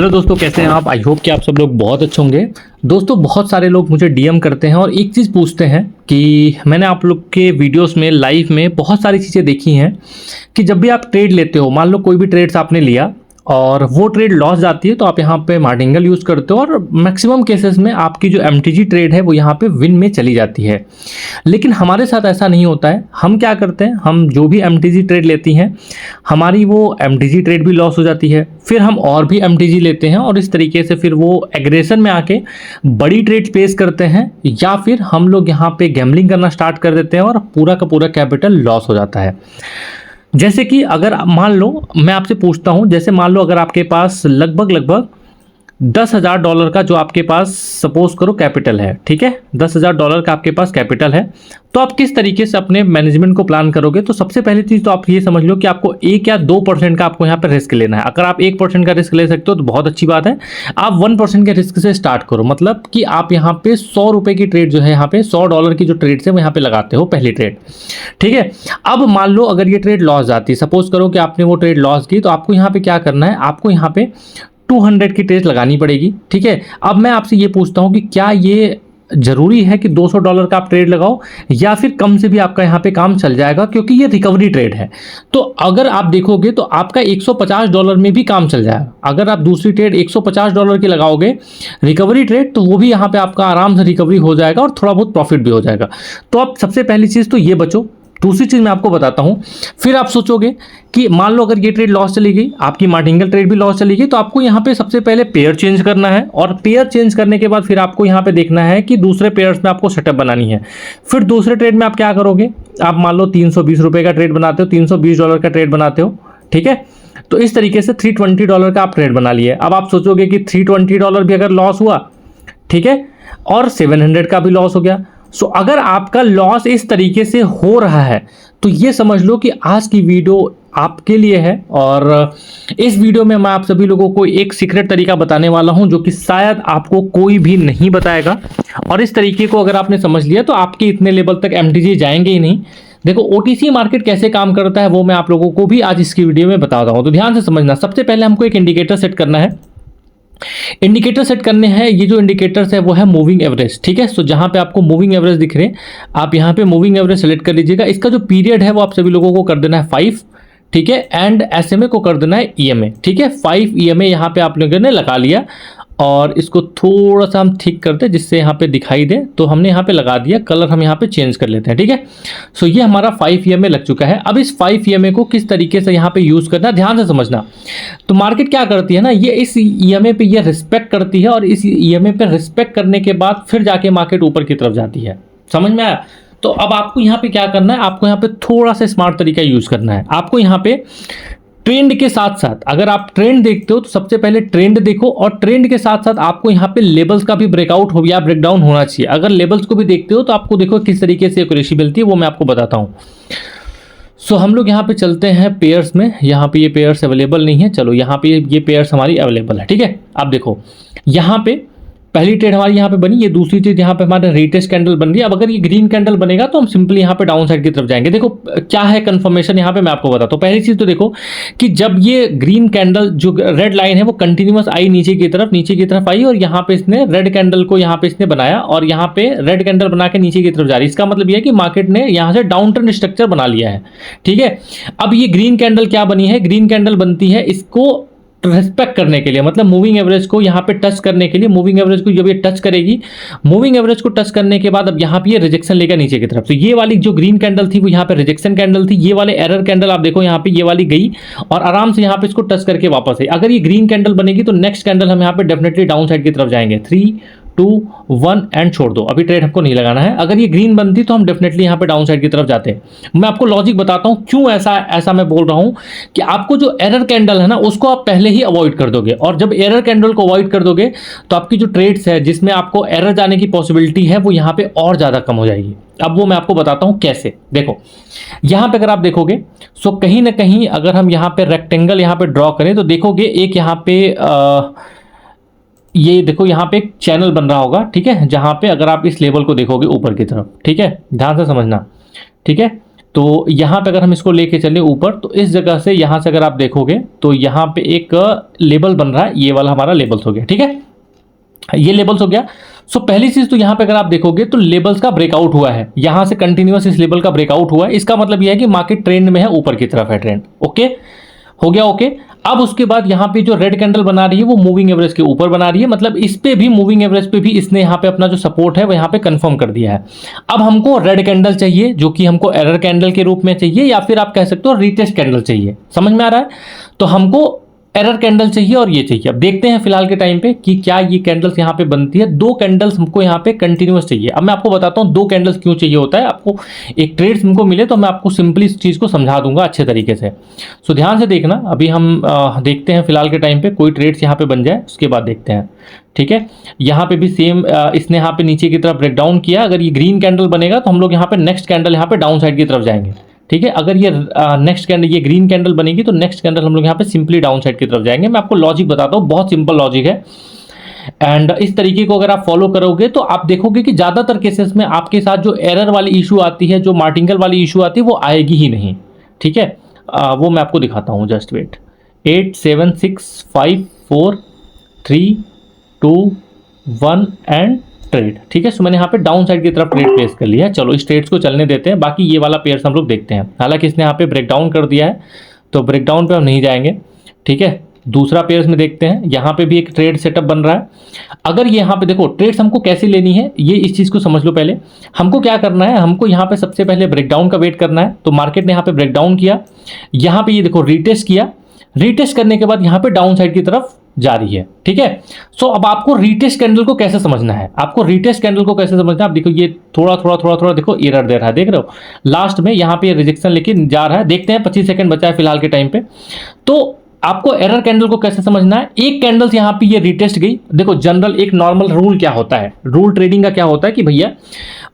Hello दोस्तों, कैसे हैं आप? आई होप कि आप सब लोग बहुत अच्छे होंगे। दोस्तों, बहुत सारे लोग मुझे डीएम करते हैं और एक चीज़ पूछते हैं कि मैंने आप लोग के वीडियोस में लाइव में बहुत सारी चीज़ें देखी हैं कि जब भी आप ट्रेड लेते हो, मान लो कोई भी ट्रेड्स आपने लिया और वो ट्रेड लॉस जाती है तो आप यहाँ पे मार्टिंगल यूज़ करते हो और मैक्सिमम केसेस में आपकी जो एमटीजी ट्रेड है वो यहाँ पे विन में चली जाती है। लेकिन हमारे साथ ऐसा नहीं होता है। हम क्या करते हैं, हम जो भी एमटीजी ट्रेड लेती हैं हमारी वो एमटीजी ट्रेड भी लॉस हो जाती है, फिर हम और भी एमटीजी लेते हैं और इस तरीके से फिर वो एग्रेशन में आके बड़ी ट्रेड पेश करते हैं, या फिर हम लोग यहाँ पे गैम्बलिंग करना स्टार्ट कर देते हैं और पूरा का पूरा कैपिटल लॉस हो जाता है। जैसे कि अगर मान लो मैं आपसे पूछता हूं, जैसे मान लो अगर आपके पास लगभग $10,000 का जो आपके पास सपोज करो कैपिटल है, ठीक है, $10,000 का आपके पास कैपिटल है, तो आप किस तरीके से अपने मैनेजमेंट को प्लान करोगे? तो सबसे पहली चीज़ तो आप ये समझ लो कि आपको 1 या 2% का आपको यहाँ पे रिस्क लेना है। अगर आप 1% का रिस्क ले सकते हो तो बहुत अच्छी बात है। आप 1% के रिस्क से स्टार्ट करो, मतलब कि आप यहाँ पे $100 की ट्रेड जो है, यहाँ पे $100 की जो ट्रेड है वो यहाँ पे लगाते हो पहली ट्रेड, ठीक है। अब मान लो अगर ये ट्रेड लॉस जाती है, सपोज करो कि आपने वो ट्रेड लॉस की, तो आपको यहाँ पे क्या करना है, आपको यहाँ पे 200 की ट्रेड लगानी पड़ेगी, ठीक है। अब मैं आपसे ये पूछता हूं कि क्या ये जरूरी है कि $200 का आप ट्रेड लगाओ, या फिर कम से भी आपका यहाँ पे काम चल जाएगा, क्योंकि ये रिकवरी ट्रेड है। तो अगर आप देखोगे तो आपका $150 में भी काम चल जाएगा। अगर आप दूसरी ट्रेड $150 की लगाओगे रिकवरी ट्रेड, तो वो भी यहाँ पे आपका आराम से रिकवरी हो जाएगा और थोड़ा बहुत प्रॉफिट भी हो जाएगा। तो आप सबसे पहली चीज़ तो ये बचो। दूसरी चीज़ मैं आपको बताता हूं, फिर आप सोचोगे कि मान लो अगर ये ट्रेड लॉस चली गई, आपकी मार्टिंगल ट्रेड भी लॉस चली गई, तो आपको यहाँ पे सबसे पहले पेयर चेंज करना है, और पेयर चेंज करने के बाद फिर आपको यहाँ पे देखना है कि दूसरे पेयर्स में आपको सेटअप बनानी है। फिर दूसरे ट्रेड में आप क्या करोगे, आप मान लो $320 का ट्रेड बनाते हो, $320 का ट्रेड बनाते हो, ठीक है। तो इस तरीके से $320 का आप ट्रेड बना लिए। अब आप सोचोगे कि $320 भी अगर लॉस हुआ, ठीक है, और 700 का भी लॉस हो गया। सो अगर आपका लॉस इस तरीके से हो रहा है तो ये समझ लो कि आज की वीडियो आपके लिए है। और इस वीडियो में मैं आप सभी लोगों को एक सीक्रेट तरीका बताने वाला हूं जो कि शायद आपको कोई भी नहीं बताएगा, और इस तरीके को अगर आपने समझ लिया तो आपके इतने लेवल तक एमटीजी जाएंगे ही नहीं। देखो, ओटीसी मार्केट कैसे काम करता है वो मैं आप लोगों को भी आज इसकी वीडियो में बताता हूं, तो ध्यान से समझना। सबसे पहले हमको एक इंडिकेटर सेट करना है। इंडिकेटर सेट करने हैं, ये जो इंडिकेटर्स है वो है मूविंग एवरेज, ठीक है। सो जहां पे आपको मूविंग एवरेज दिख रहे हैं, आप यहां पे मूविंग एवरेज सेलेक्ट कर लीजिएगा। इसका जो पीरियड है वो आप सभी लोगों को कर देना है 5, ठीक है, एंड एसएमए को कर देना है ईएमए, ठीक है। 5 ईएमए यहां पे आप लोगों ने लगा लिया, और इसको थोड़ा सा हम ठीक करते हैं जिससे यहाँ पे दिखाई दे। तो हमने यहाँ पे लगा दिया, कलर हम यहाँ पे चेंज कर लेते हैं, ठीक है। सो ये हमारा 5 ईएमए लग चुका है। अब इस 5 ईएमए को किस तरीके से यहाँ पे यूज करना, ध्यान से समझना। तो मार्केट क्या करती है ना, ये इस ईएमए पे ये रिस्पेक्ट करती है, और इस ईएमए पे रिस्पेक्ट करने के बाद फिर जाके मार्केट ऊपर की तरफ जाती है। समझ में आया? तो अब आपको यहाँ पे क्या करना है, आपको यहाँ पे थोड़ा सा स्मार्ट तरीका यूज करना है। आपको यहाँ पे ट्रेंड के साथ साथ, अगर आप ट्रेंड देखते हो तो सबसे पहले ट्रेंड देखो, और ट्रेंड के साथ साथ आपको यहाँ पे लेवल्स का भी ब्रेकआउट हो या ब्रेकडाउन होना चाहिए। अगर लेवल्स को भी देखते हो तो आपको देखो किस तरीके से एक्यूरेसी मिलती है, वो मैं आपको बताता हूँ। सो हम लोग यहाँ पे चलते हैं पेयर्स में। यहाँ पे ये पेयर्स अवेलेबल नहीं है, चलो यहाँ पे ये पेयर्स हमारी अवेलेबल है, ठीक है। अब देखो यहाँ पे पहली ट्रेड हमारी यहाँ पे बनी, ये दूसरी चीज यहाँ पे हमारे रीटेस्ट कैंडल बन रही है। अब अगर ये ग्रीन कैंडल बनेगा तो हम सिंपली यहाँ पे डाउन साइड की तरफ जाएंगे। देखो क्या है कंफर्मेशन यहाँ पे मैं आपको बताता हूँ। पहली चीज तो देखो कि जब ये ग्रीन कैंडल जो रेड लाइन है वो कंटिन्यूअस आई नीचे की तरफ आई, और यहाँ पे इसने रेड कैंडल को यहाँ पे इसने बनाया, और यहाँ पे रेड कैंडल बना के नीचे की तरफ जा रही है। इसका मतलब यह है कि मार्केट ने यहाँ से डाउन ट्रेंड स्ट्रक्चर बना लिया है, ठीक है। अब ये ग्रीन कैंडल क्या बनी है, ग्रीन कैंडल बनती है इसको रिस्पेक्ट करने के लिए, मतलब मूविंग एवरेज को यहाँ पे टच करने के लिए। मूविंग एवरेज को जब ये टच करेगी, मूविंग एवरेज को टच करने के बाद अब यहाँ पे ये रिजेक्शन लेगा नीचे की तरफ। तो ये वाली जो ग्रीन कैंडल थी वो यहाँ पे रिजेक्शन कैंडल थी। ये वाले एरर कैंडल आप देखो यहाँ पे ये वाली गई और आराम से यहाँ पे इसको टच करके वापस आई। अगर ये ग्रीन कैंडल बनेगी तो नेक्स्ट कैंडल हम यहाँ पे डेफिनेटली डाउन साइड की तरफ जाएंगे। 3, 2, 1 एंड छोड़ दो, अभी ट्रेड हमको नहीं लगाना है। अगर ये ग्रीन बनती तो हम डेफिनेटली यहाँ पे डाउन साइड की तरफ जाते हैं। मैं आपको लॉजिक बताता हूँ क्यों ऐसा मैं बोल रहा हूँ कि आपको जो एरर कैंडल है ना उसको आप पहले ही अवॉइड कर दोगे, और जब एरर कैंडल को अवॉइड कर दोगे तो आपकी जो ट्रेड्स है जिसमें आपको एरर जाने की पॉसिबिलिटी है वो यहाँ पे और ज्यादा कम हो जाएगी। अब वो मैं आपको बताता हूँ कैसे। देखो यहाँ पे अगर आप देखोगे सो कहीं ना कहीं अगर हम यहाँ पे रेक्टेंगल यहाँ पे ड्रॉ करें तो देखोगे एक यहाँ पे ये देखो यहाँ पे एक चैनल बन रहा होगा, ठीक है, जहां पे अगर आप इस लेवल को देखोगे ऊपर की तरफ, ठीक है, ध्यान से समझना, ठीक है। तो यहाँ पे अगर हम इसको लेके चले ऊपर, तो इस जगह से यहाँ से अगर आप देखोगे तो यहाँ पे एक लेबल बन रहा है, ये वाला हमारा लेबल्स हो गया, ठीक है, ये लेबल्स हो गया। सो पहली चीज तो यहाँ पे अगर आप देखोगे तो लेबल्स का ब्रेकआउट हुआ है, यहाँ से कंटिन्यूअस इस लेवल का ब्रेकआउट हुआ है, इसका मतलब यह है कि मार्केट ट्रेंड में है, ऊपर की तरफ है ट्रेंड। ओके, हो गया ओके। अब उसके बाद यहाँ पे जो रेड कैंडल बना रही है वो मूविंग एवरेज के ऊपर बना रही है, मतलब इस पे भी मूविंग एवरेज पे भी इसने यहाँ पे अपना जो सपोर्ट है वो यहाँ पे कंफर्म कर दिया है। अब हमको रेड कैंडल चाहिए जो कि हमको एरर कैंडल के रूप में चाहिए, या फिर आप कह सकते हो रीटेस्ट कैंडल चाहिए, समझ में आ रहा है। तो हमको एरर कैंडल चाहिए और ये चाहिए। अब देखते हैं फिलहाल के टाइम पे कि क्या ये कैंडल्स यहाँ पे बनती है। दो कैंडल्स हमको यहाँ पे कंटिन्यूअस चाहिए। अब मैं आपको बताता हूँ दो कैंडल्स क्यों चाहिए होता है। आपको एक ट्रेड्स हमको मिले तो मैं आपको सिंपली इस चीज़ को समझा दूंगा अच्छे तरीके से। सो ध्यान से देखना। अभी हम देखते हैं फिलहाल के टाइम पे कोई ट्रेड्स यहाँ पे बन जाए, उसके बाद देखते हैं, ठीक है। यहाँ पे भी सेम इसने यहाँ पे नीचे की तरफ ब्रेकडाउन किया। अगर ये ग्रीन कैंडल बनेगा तो हम लोग यहाँ पे नेक्स्ट कैंडल यहाँ पे डाउन साइड की तरफ जाएंगे, ठीक है। अगर ये नेक्स्ट कैंडल ये ग्रीन कैंडल बनेगी तो नेक्स्ट कैंडल हम लोग यहाँ पे सिंपली डाउन साइड की तरफ जाएंगे। मैं आपको लॉजिक बताता हूँ, बहुत सिंपल लॉजिक है। एंड इस तरीके को अगर आप फॉलो करोगे तो आप देखोगे कि ज़्यादातर केसेस में आपके साथ जो एरर वाली इशू आती है, जो मार्टिंगल वाली इशू आती है, वो आएगी ही नहीं, ठीक है। वो मैं आपको दिखाता हूँ, जस्ट वेट। 8 7 6 5 4 3 2 1 एंड ट्रेड, ठीक है। सो मैंने यहाँ पे डाउन साइड की तरफ ट्रेड प्लेस कर लिया है। चलो इस ट्रेड्स को चलने देते हैं, बाकी ये वाला पेयर्स हम लोग देखते हैं। हालांकि इसने यहाँ पे ब्रेकडाउन कर दिया है तो ब्रेकडाउन पे हम नहीं जाएंगे, ठीक है। दूसरा पेयर्स में देखते हैं, यहाँ पे भी एक ट्रेड सेटअप बन रहा है। अगर ये यहाँ पे देखो ट्रेड्स हमको कैसे लेनी है, ये इस चीज़ को समझ लो। पहले हमको क्या करना है, हमको यहाँ पे सबसे पहले ब्रेकडाउन का वेट करना है। तो मार्केट ने यहाँ पे ब्रेकडाउन किया, यहाँ पे ये देखो रीटेस्ट किया, रीटेस्ट करने के बाद यहाँ पे डाउन साइड की तरफ जा रही है, ठीक है। सो अब आपको रीटेस्ट कैंडल को कैसे समझना है, आपको रीटेस्ट कैंडल को कैसे समझना है। आप देखो ये थोड़ा थोड़ा थोड़ा थोड़ा देखो एरर दे रहा है, देख रहे हो। लास्ट में यहाँ पे रिजेक्शन लेके जा रहा है। देखते हैं 25 सेकंड बचा है फिलहाल के टाइम पे। तो आपको एरर कैंडल को कैसे समझना है। एक कैंडल्स यहाँ पे ये रीटेस्ट गई। देखो जनरल एक नॉर्मल रूल क्या होता है, रूल ट्रेडिंग का क्या होता है कि भैया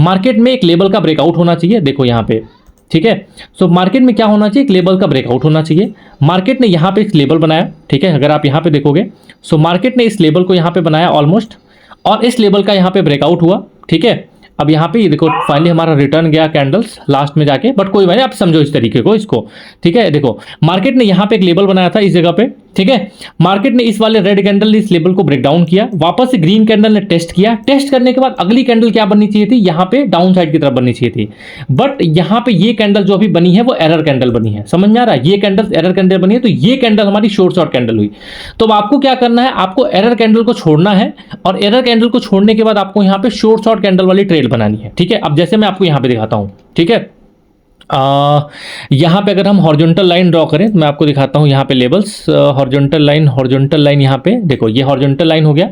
मार्केट में एक लेवल का ब्रेकआउट होना चाहिए। देखो यहाँ पे, ठीक है। सो मार्केट में क्या होना चाहिए, एक लेवल का ब्रेकआउट होना चाहिए। मार्केट ने यहाँ पे एक लेवल बनाया, ठीक है। अगर आप यहाँ पे देखोगे, सो मार्केट ने इस लेवल को यहाँ पे बनाया ऑलमोस्ट, और इस लेवल का यहाँ पे ब्रेकआउट हुआ, ठीक है। अब यहाँ पे देखो फाइनली हमारा रिटर्न गया कैंडल्स लास्ट में जाके, बट कोई बात नहीं, आप समझो इस तरीके को इसको, ठीक है। देखो मार्केट ने यहाँ पे एक लेवल बनाया था इस जगह पे, ठीक है। मार्केट ने इस वाले रेड कैंडल ने इस लेवल को ब्रेक डाउन किया, वापस से ग्रीन कैंडल ने टेस्ट किया। टेस्ट करने के बाद अगली कैंडल क्या बननी चाहिए थी, यहाँ पे डाउन साइड की तरफ बननी चाहिए थी। बट यहाँ पे ये कैंडल जो अभी बनी है वो एरर कैंडल बनी है, समझ में आ रहा है। ये कैंडल एरर कैंडल बनी है, तो ये कैंडल हमारी शॉर्ट कैंडल हुई। तो अब आपको क्या करना है, आपको एरर कैंडल को छोड़ना है, और एरर कैंडल को छोड़ने के बाद आपको यहाँ पे शॉर्ट कैंडल वाली ट्रेड बनानी है, ठीक है। अब जैसे मैं आपको यहाँ पे दिखाता हूँ, ठीक है। यहाँ पे अगर हम हॉरिजॉन्टल लाइन ड्रॉ करें तो मैं आपको दिखाता हूँ यहाँ पे लेबल्स। हॉरिजॉन्टल लाइन यहाँ पे देखो, ये हॉरिजॉन्टल लाइन हो गया,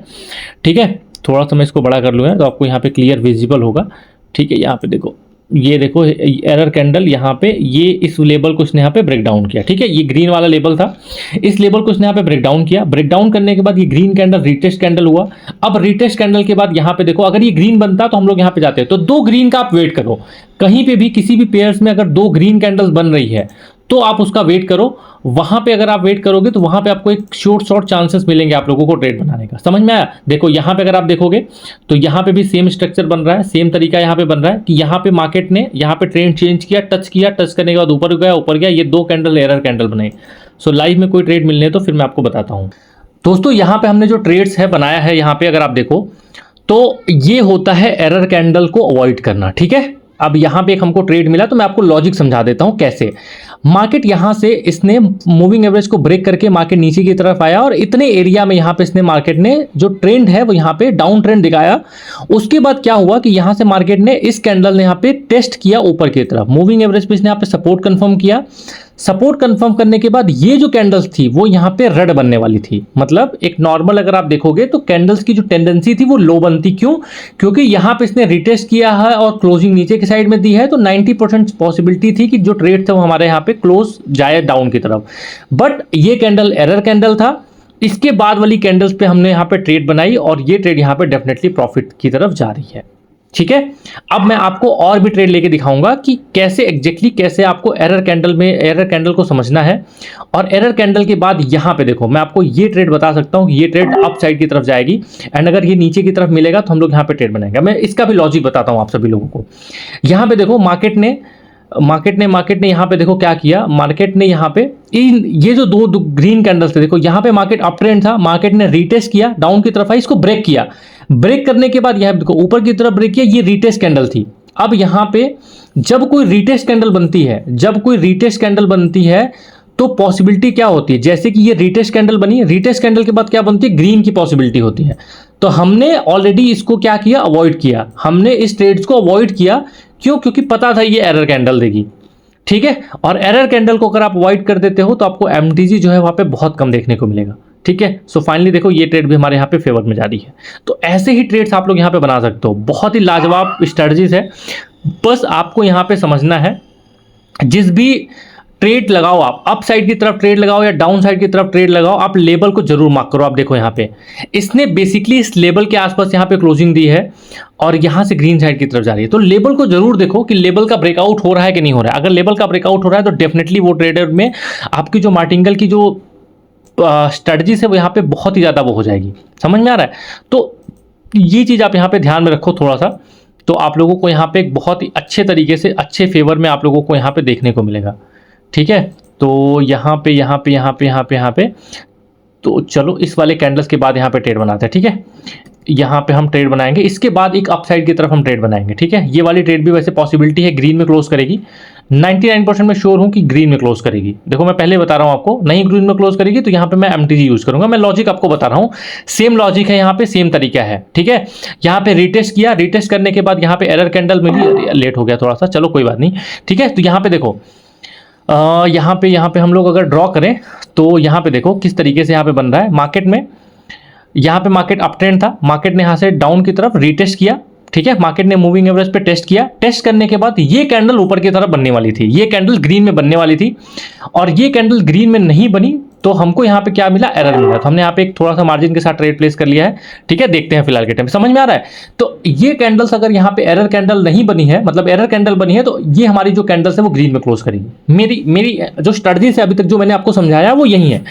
ठीक है। थोड़ा सा मैं इसको बड़ा कर लूँगा तो आपको यहाँ पे क्लियर विजिबल होगा, ठीक है। यहाँ पे देखो, ये देखो एरर कैंडल यहाँ पे, ये इस लेवल को इसने यहाँ पे ब्रेक डाउन किया, ठीक है। ये ग्रीन वाला लेवल था, इस लेवल को इसने यहाँ पे ब्रेक डाउन किया। ब्रेक डाउन करने के बाद ये ग्रीन कैंडल रीटेस्ट कैंडल हुआ। अब रीटेस्ट कैंडल के बाद यहाँ पे देखो, अगर ये ग्रीन बनता तो हम लोग यहाँ पे जाते हैं। तो दो ग्रीन का आप वेट करो, कहीं पे भी किसी भी पेयर्स में अगर दो ग्रीन कैंडल्स बन रही है तो आप उसका वेट करो। वहां पे अगर आप वेट करोगे तो वहां पे आपको एक शॉर्ट चांसेस मिलेंगे आप लोगों को ट्रेड बनाने का, समझ में आया। देखो यहाँ पे अगर आप देखोगे तो यहाँ पे भी सेम स्ट्रक्चर बन रहा है, सेम तरीका यहाँ पे बन रहा है कि यहाँ पे मार्केट ने यहाँ पे ट्रेंड चेंज किया, टच करने के बाद ऊपर गया, ये दो कैंडल एरर कैंडल बने। सो लाइव में कोई ट्रेड मिलने तो फिर मैं आपको बताता हूँ। दोस्तों यहाँ पे हमने जो ट्रेड्स है बनाया है, यहाँ पे अगर आप देखो तो ये होता है एरर कैंडल को अवॉइड करना, ठीक है। अब यहाँ पे एक हमको ट्रेड मिला तो मैं आपको लॉजिक समझा देता हूँ कैसे। मार्केट यहाँ से इसने मूविंग एवरेज को ब्रेक करके मार्केट नीचे की तरफ आया, और इतने एरिया में यहाँ पे इसने मार्केट ने जो ट्रेंड है वो यहाँ पे डाउन ट्रेंड दिखाया। उसके बाद क्या हुआ कि यहाँ से मार्केट ने इस कैंडल ने यहाँ पे टेस्ट किया ऊपर की तरफ, मूविंग एवरेज पे इसने यहाँ पे सपोर्ट कंफर्म किया। सपोर्ट कंफर्म करने के बाद ये जो कैंडल्स थी वो यहाँ पे रेड बनने वाली थी। मतलब एक नॉर्मल अगर आप देखोगे तो कैंडल्स की जो टेंडेंसी थी वो लो बनती, क्यों, क्योंकि यहाँ पे इसने रिटेस्ट किया है और क्लोजिंग नीचे की साइड में दी है, तो 90% पॉसिबिलिटी थी कि जो ट्रेड था वो हमारे यहाँ पे क्लोज जाए डाउन की तरफ। बट ये कैंडल एरर कैंडल था। इसके बाद वाली कैंडल्स पे हमने यहाँ पे ट्रेड बनाई, और ये ट्रेड यहाँ पे डेफिनेटली प्रॉफिट की तरफ जा रही है, ठीक है। अब मैं आपको और भी ट्रेड लेके दिखाऊंगा कि कैसे एग्जैक्टली कैसे आपको एरर कैंडल को समझना है। और एरर कैंडल के बाद यहाँ पे देखो, मैं आपको ये ट्रेड बता सकता हूँ कि ये ट्रेड अप साइड की तरफ जाएगी, एंड अगर ये नीचे की तरफ मिलेगा तो हम लोग यहाँ पे ट्रेड बनाएंगे। मैं इसका भी लॉजिक बताता हूँ आप सभी लोगों को। यहाँ पे देखो मार्केट ने मार्केट ने यहाँ पे देखो क्या किया, मार्केट ने यहाँ पे ये जो दो ग्रीन कैंडल्स थे, देखो यहाँ पे मार्केट अप ट्रेंड था, मार्केट ने रीटेस्ट किया, डाउन की तरफ आई, इसको ब्रेक किया, ब्रेक करने के बाद यहाँ देखो ऊपर की तरफ ब्रेक किया, ये रीटेस्ट कैंडल थी। अब यहाँ पे जब कोई रीटेस्ट कैंडल बनती है, तो पॉसिबिलिटी क्या होती है, जैसे कि ये रीटेस्ट कैंडल बनी, रीटेस्ट कैंडल के बाद क्या बनती है, ग्रीन की पॉसिबिलिटी होती है। तो हमने ऑलरेडी इसको क्या किया, अवॉइड किया, हमने इस ट्रेड्स को अवॉइड किया। क्यों? क्योंकि पता था ये एरर कैंडल देगी, ठीक है। और एरर कैंडल को अगर आप अवॉइड कर देते हो तो आपको एमटीजी जो है वहां पे बहुत कम देखने को मिलेगा, ठीक है। सो फाइनली देखो ये ट्रेड भी हमारे यहाँ पे फेवर में जा रही है। तो ऐसे ही ट्रेड्स आप लोग यहाँ पे बना सकते हो, बहुत ही लाजवाब स्ट्रेटजीज है। बस आपको यहाँ पे समझना है, जिस भी ट्रेड लगाओ आप, अप साइड की तरफ ट्रेड लगाओ या डाउन साइड की तरफ ट्रेड लगाओ, आप लेवल को जरूर मार्क करो। आप देखो यहाँ पे इसने बेसिकली इस लेवल के आसपास यहाँ पे क्लोजिंग दी है और यहाँ से ग्रीन साइड की तरफ जा रही है। तो लेवल को जरूर देखो कि लेवल का ब्रेकआउट हो रहा है कि नहीं हो रहा है। अगर लेवल का ब्रेकआउट हो रहा है तो डेफिनेटली वो ट्रेडर में आपकी जो मार्टिंगल की जो स्ट्रेटजी है वो यहाँ पे बहुत ही ज़्यादा वो हो जाएगी। समझ में आ रहा है? तो ये चीज़ आप यहाँ पे ध्यान में रखो थोड़ा सा, तो आप लोगों को यहाँ पे एक बहुत ही अच्छे तरीके से अच्छे फेवर में आप लोगों को यहाँ पे देखने को मिलेगा, ठीक है। तो यहाँ पे तो चलो इस वाले कैंडल्स के बाद यहाँ पे ट्रेड बनाते हैं, ठीक है। यहाँ पे हम ट्रेड बनाएंगे, इसके बाद एक अप साइड की तरफ हम ट्रेड बनाएंगे, ठीक है। ये वाली ट्रेड भी वैसे पॉसिबिलिटी है ग्रीन में क्लोज करेगी, 99% में श्योर हूँ कि ग्रीन में क्लोज करेगी। देखो मैं पहले बता रहा हूँ आपको, नहीं ग्रीन में क्लोज करेगी तो यहाँ पे मैं एमटीजी यूज करूंगा। मैं लॉजिक आपको बता रहा हूँ, सेम लॉजिक है यहाँ पे, सेम तरीका है, ठीक है। यहाँ पे रीटेस्ट किया, रीटेस्ट करने के बाद यहाँ पे एरर कैंडल मिली, लेट हो गया थोड़ा सा, चलो कोई बात नहीं, ठीक है। तो यहाँ पे देखो यहाँ पे हम लोग अगर ड्रॉ करें तो यहाँ पे देखो किस तरीके से यहाँ पे बन रहा है मार्केट में। यहाँ पे मार्केट अप ट्रेंड था, मार्केट ने यहाँ से डाउन की तरफ रीटेस्ट किया, ठीक है। मार्केट ने मूविंग एवरेज पे टेस्ट किया, टेस्ट करने के बाद ये कैंडल ऊपर की तरफ बनने वाली थी, ये कैंडल ग्रीन में बनने वाली थी और ये कैंडल ग्रीन में नहीं बनी, तो हमको यहाँ पे क्या मिला, एरर मिला। तो हमने यहाँ पे एक थोड़ा सा मार्जिन के साथ ट्रेड प्लेस कर लिया है, ठीक है। देखते हैं फिलहाल के टाइम, समझ में आ रहा है? तो ये कैंडल्स अगर यहाँ पे एरर कैंडल नहीं बनी है, मतलब एरर कैंडल बनी है, तो ये हमारी जो कैंडल्स है वो ग्रीन में क्लोज करेगी। मेरी जो स्ट्रेटजी है अभी तक जो मैंने आपको समझाया वो यही है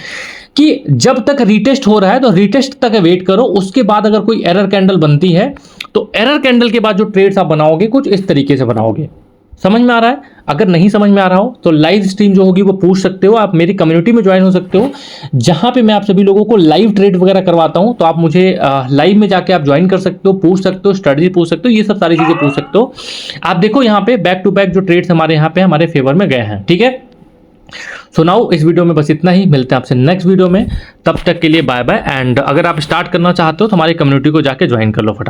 कि जब तक रीटेस्ट हो रहा है तो रीटेस्ट तक वेट करो, उसके बाद अगर कोई एरर कैंडल बनती है तो एरर कैंडल के बाद जो ट्रेड्स आप बनाओगे कुछ इस तरीके से बनाओगे। समझ में आ रहा है? अगर नहीं समझ में आ रहा हो तो लाइव स्ट्रीम जो होगी वो पूछ सकते हो, आप मेरी कम्युनिटी में ज्वाइन हो सकते हो, जहां पे मैं आप सभी लोगों को लाइव ट्रेड वगैरह करवाता हूं। तो आप मुझे लाइव में जाके आप ज्वाइन कर सकते हो, पूछ सकते हो, स्ट्रेटजी पूछ सकते हो, ये सब सारी चीजें पूछ सकते हो। आप देखो यहाँ पे बैक टू बैक जो ट्रेड्स हमारे यहाँ पे हमारे फेवर में गए हैं, ठीक है। सो नाउ इस वीडियो में बस इतना ही, मिलते हैं आपसे नेक्स्ट वीडियो में, तब तक के लिए बाय बाय। एंड अगर आप स्टार्ट करना चाहते हो तो हमारी कम्युनिटी को जाके ज्वाइन कर लो फटाफट।